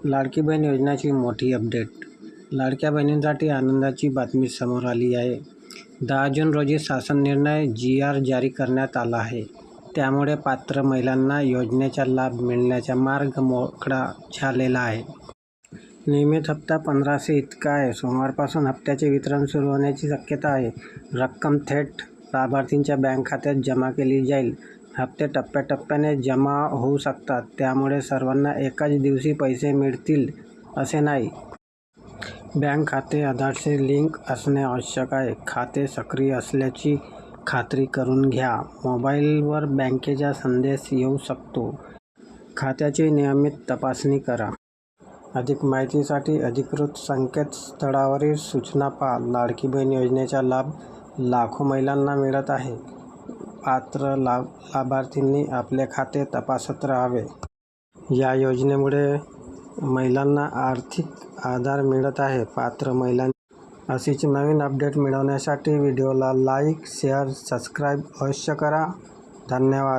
लाडकी बहीण योजनेची मोठी अपडेट. लाडक्या बहिणींसाठी आनंदाची बातमी समोर आली आहे. 10 जून रोजी शासन निर्णय जी.आर. जारी करण्यात आला आहे. त्यामुळे पात्र महिलांना योजनेचा लाभ मिळण्याचा मार्ग मोकळा झालेला आहे. नियमित हप्ता 1500 इतका आहे. सोमवारपासून हप्त्याचे वितरण सुरू होण्याची शक्यता आहे. रक्कम थेट लाभार्थींच्या बँक खात्यात जमा केली जाईल. हप्ते टप्प्याटप्प्याने जमा होऊ शकतात. त्यामुळे सर्वांना एकाच दिवशी पैसे मिळतील असे नाही. बँक खाते आधारशी लिंक असणे आवश्यक आहे. खाते सक्रिय असल्याची खात्री करून घ्या. मोबाईलवर बँकेचा संदेश येऊ शकतो. खात्याची नियमित तपासणी करा. अधिक माहितीसाठी अधिकृत संकेतस्थळावरील सूचना पहा. लाडकी बहीण योजनेचा लाभ लाखो महिलांना मिळत आहे. पात्र लाभार्थींनी आपले खाते तपासत राहावे. या योजनेमुळे महिलांना आर्थिक आधार मिळत आहे. पात्र महिलांनी अशीच नवीन अपडेट मिळवण्यासाठी व्हिडिओला लाईक, शेअर, सबस्क्राईब अवश्य करा. धन्यवाद.